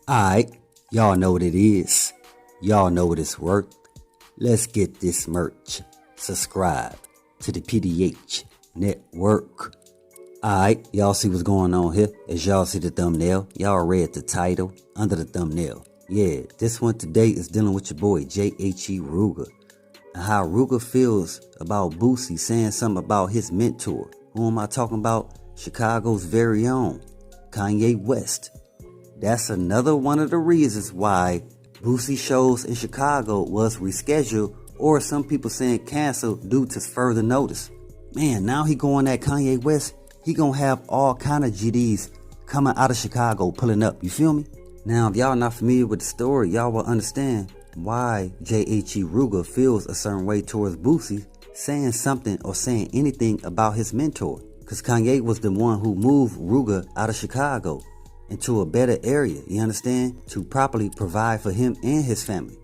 Alright, y'all know what it is. Y'all know what it's worth. Let's get this merch. Subscribe to the PDH Network. Alright, y'all see what's going on here? As y'all see the thumbnail, y'all read the title under the thumbnail. Yeah, this one today is dealing with your boy JHE Rooga. And how Rooga feels about Boosie saying something about his mentor. Who am I talking about? Chicago's very own Kanye West. That's another one of the reasons why Boosie shows in Chicago was rescheduled, or some people saying canceled due to further notice. Man, now he going at Kanye West. He gonna have all kind of GDs coming out of Chicago pulling up. You feel me? Now, if y'all not familiar with the story, y'all will understand why JHE Rooga feels a certain way towards Boosie saying something or saying anything about his mentor. Because Kanye was the one who moved Rooga out of Chicago into a better area, you understand, to properly provide for him and his family.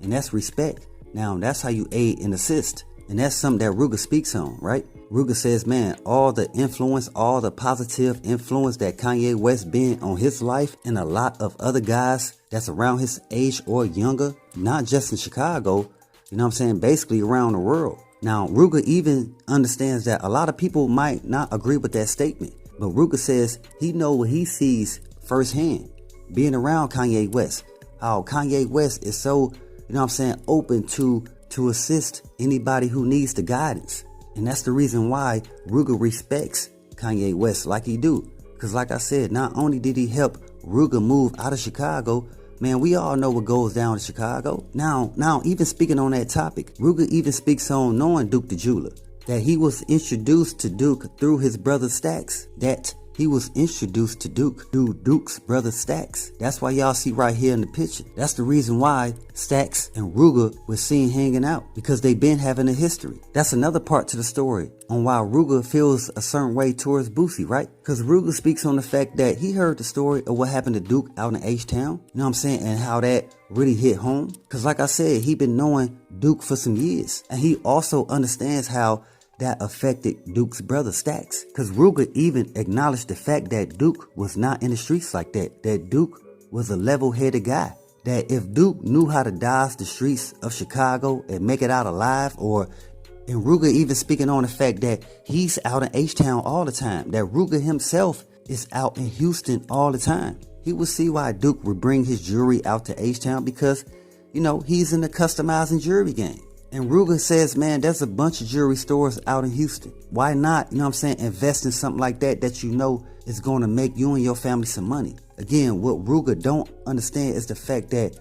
And that's respect. Now, that's how you aid and assist. And that's something that Rooga speaks on, right? Rooga says, man, all the influence, all the positive influence that Kanye West been on his life and a lot of other guys that's around his age or younger, not just in Chicago, you know what I'm saying, basically around the world. Now, Rooga even understands that a lot of people might not agree with that statement. But Rooga says he know what he sees firsthand, being around Kanye West. How Kanye West is so, you know what I'm saying, open to assist anybody who needs the guidance. And that's the reason why Rooga respects Kanye West like he do. Because like I said, not only did he help Rooga move out of Chicago, man, we all know what goes down in Chicago. Now, even speaking on that topic, Rooga even speaks on knowing Duke the Jeweler. That he was introduced to Duke through his brother Stacks. That he was introduced to Duke through Duke's brother Stacks. That's why y'all see right here in the picture. That's the reason why Stacks and Rooga were seen hanging out. Because they been having a history. That's another part to the story on why Rooga feels a certain way towards Boosie, right? Because Rooga speaks on the fact that he heard the story of what happened to Duke out in H-Town. You know what I'm saying? And how that really hit home. Because like I said, he been knowing Duke for some years. And he also understands how that affected Duke's brother Stacks. Because Rooga even acknowledged the fact that Duke was not in the streets like that. That Duke was a level-headed guy. That if Duke knew how to dodge the streets of Chicago and make it out alive, and Rooga even speaking on the fact that he's out in H-Town all the time. That Rooga himself is out in Houston all the time. He would see why Duke would bring his jewelry out to H-Town because, you know, he's in the customizing jewelry game. And Rooga says, man, there's a bunch of jewelry stores out in Houston. Why not, you know what I'm saying, invest in something like that you know is going to make you and your family some money. Again, what Rooga don't understand is the fact that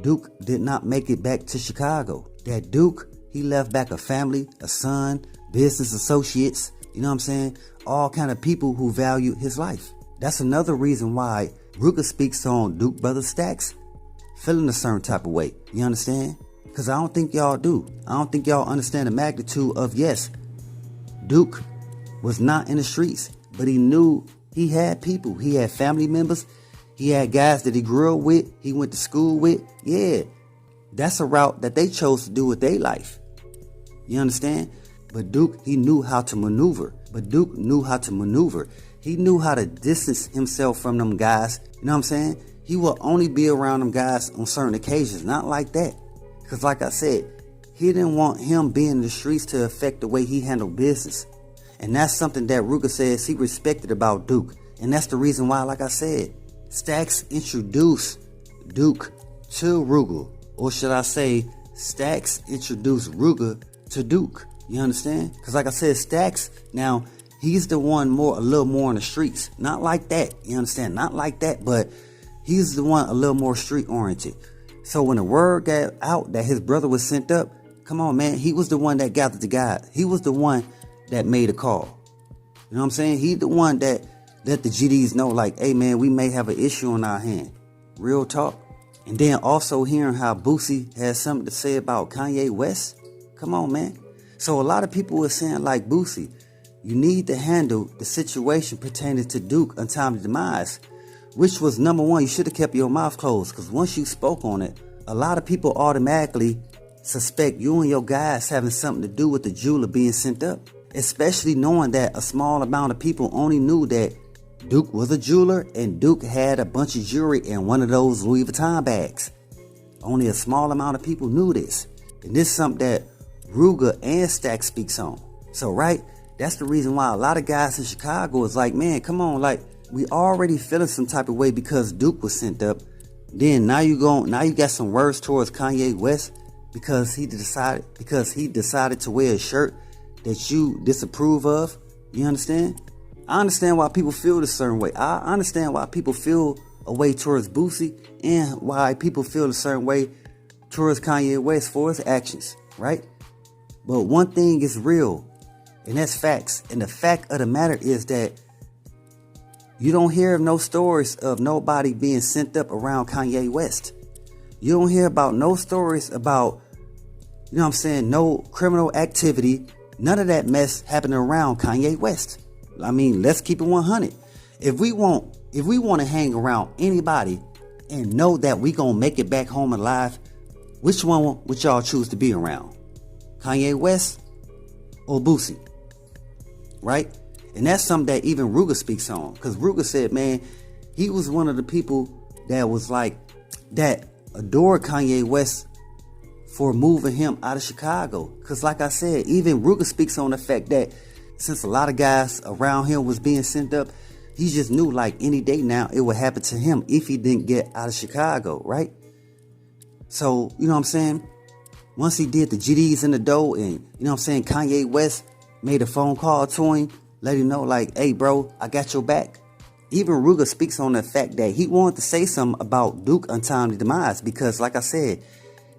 Duke did not make it back to Chicago. That Duke, he left back a family, a son, business associates, you know what I'm saying, all kind of people who value his life. That's another reason why Rooga speaks on Duke brother Stacks feeling a certain type of way. You understand? Because I don't think y'all do. I don't think y'all understand the magnitude of, yes, Duke was not in the streets, but he knew he had people. He had family members. He had guys that he grew up with. He went to school with. Yeah, that's a route that they chose to do with their life. You understand? But Duke, he knew how to maneuver. He knew how to distance himself from them guys. You know what I'm saying? He will only be around them guys on certain occasions. Not like that. Because like I said, he didn't want him being in the streets to affect the way he handled business. And that's something that Rooga says he respected about Duke. And that's the reason why, like I said, Stacks introduced Duke to Rooga. Or should I say, Stacks introduced Rooga to Duke. You understand? Because like I said, Stacks, now, he's the one a little more in the streets. Not like that. You understand? Not like that, but he's the one a little more street oriented. So when the word got out that his brother was sent up, come on, man, he was the one that gathered the guys. He was the one that made a call. You know what I'm saying? He the one that let the GDs know, like, hey, man, we may have an issue on our hand. Real talk. And then also hearing how Boosie has something to say about Kanye West. Come on, man. So a lot of people were saying, like, Boosie, you need to handle the situation pertaining to Duke untimely demise. Which was number one, you should have kept your mouth closed. Because once you spoke on it, a lot of people automatically suspect you and your guys having something to do with the jeweler being sent up. Especially knowing that a small amount of people only knew that Duke was a jeweler, and Duke had a bunch of jewelry in one of those Louis Vuitton bags. Only a small amount of people knew this. And this is something that Rooga and Stacks speaks on. So, right, that's the reason why a lot of guys in Chicago is like, man, come on, like, we already feeling some type of way because Duke was sent up. Then now you got some words towards Kanye West because he decided to wear a shirt that you disapprove of. You understand? I understand why people feel this certain way. I understand why people feel a way towards Boosie and why people feel a certain way towards Kanye West for his actions, right? But one thing is real, and that's facts. And the fact of the matter is that you don't hear of no stories of nobody being sent up around Kanye West. You don't hear about no stories about, no criminal activity. None of that mess happening around Kanye West. I mean, let's keep it 100. If we want to hang around anybody and know that we gonna make it back home alive, which one would y'all choose to be around? Kanye West or Boosie? Right? And that's something that even Rooga speaks on. Because Rooga said, man, he was one of the people that was like, that adored Kanye West for moving him out of Chicago. Because like I said, even Rooga speaks on the fact that since a lot of guys around him was being sent up, he just knew like any day now it would happen to him if he didn't get out of Chicago, right? So, you know what I'm saying? Once he did the GDs in the dough and, you know what I'm saying, Kanye West made a phone call to him, let him know like, hey, bro, I got your back. Even Rooga speaks on the fact that he wanted to say something about Duke untimely demise because, like I said,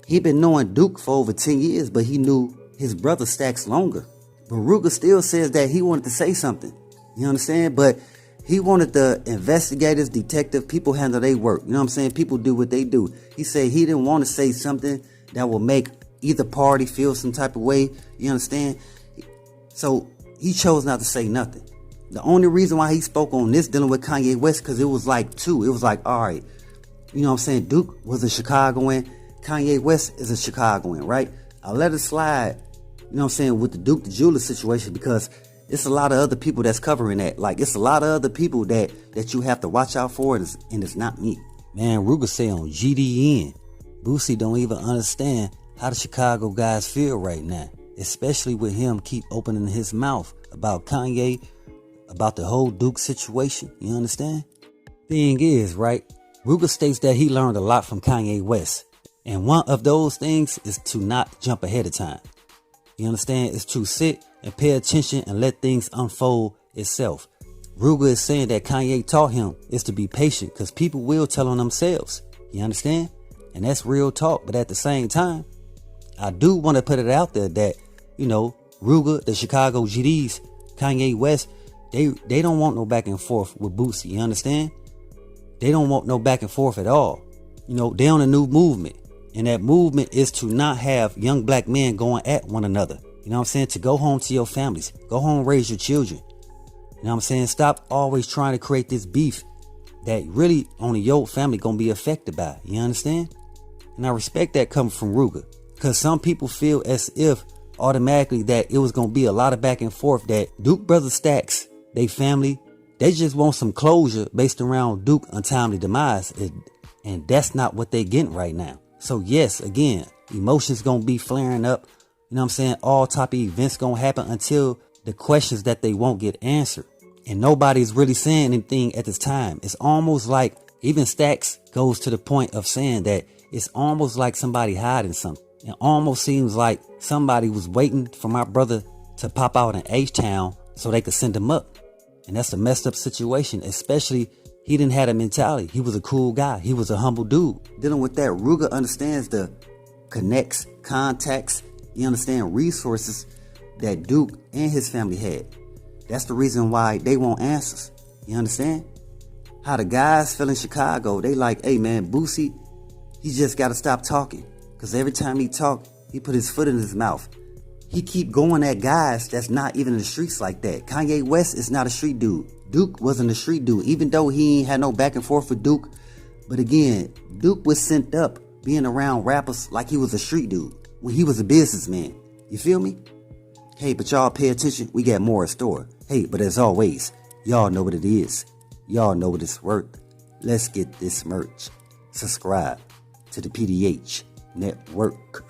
he been knowing Duke for over 10 years, but he knew his brother Stacks longer. But Rooga still says that he wanted to say something. You understand? But he wanted the investigators, detective, people handle their work. You know what I'm saying? People do what they do. He said he didn't want to say something that will make either party feel some type of way. You understand? So he chose not to say nothing. The only reason why he spoke on this dealing with Kanye West, because it was like two. It was like, all right, you know what I'm saying? Duke was a Chicagoan. Kanye West is a Chicagoan, right? I let it slide, you know what I'm saying, with the Duke the Jeweler situation because it's a lot of other people that's covering that. Like, it's a lot of other people that you have to watch out for, and it's not me. Man, Rooga say on GDN, Boosie don't even understand how the Chicago guys feel right now, especially with him keep opening his mouth about Kanye, about the whole Duke situation. You understand? Thing is, right, Rooga states that he learned a lot from Kanye West. And one of those things is to not jump ahead of time. You understand? It's to sit and pay attention and let things unfold itself. Rooga is saying that Kanye taught him is to be patient because people will tell on themselves. You understand? And that's real talk. But at the same time, I do want to put it out there that, you know, Rooga, the Chicago GDs, Kanye West, they don't want no back and forth with Boosie. You understand? They don't want no back and forth at all. You know, they're on a new movement. And that movement is to not have young black men going at one another. You know what I'm saying? To go home to your families. Go home, raise your children. You know what I'm saying? Stop always trying to create this beef that really only your family gonna be affected by. You understand? And I respect that coming from Rooga. Because some people feel as if automatically that it was gonna be a lot of back and forth, that Duke brother Stacks, they family, they just want some closure based around Duke untimely demise. And that's not what they getting right now. So yes, again, emotions gonna be flaring up. You know what I'm saying? All type of events gonna happen until the questions that they won't get answered. And nobody's really saying anything at this time. It's almost like even Stacks goes to the point of saying that it's almost like somebody hiding something. It almost seems like somebody was waiting for my brother to pop out in H-Town so they could send him up. And that's a messed up situation, especially he didn't have a mentality. He was a cool guy. He was a humble dude. Dealing with that, Rooga understands the connects, contacts, you understand, resources that Duke and his family had. That's the reason why they want answers. You understand? How the guys feel in Chicago, they like, hey man, Boosie, he just got to stop talking. Because every time he talk, he put his foot in his mouth. He keep going at guys that's not even in the streets like that. Kanye West is not a street dude. Duke wasn't a street dude, even though he ain't had no back and forth with Duke. But again, Duke was sent up being around rappers like he was a street dude when he was a businessman. You feel me? Hey, but y'all pay attention. We got more in store. Hey, but as always, y'all know what it is. Y'all know what it's worth. Let's get this merch. Subscribe to the PDH Network.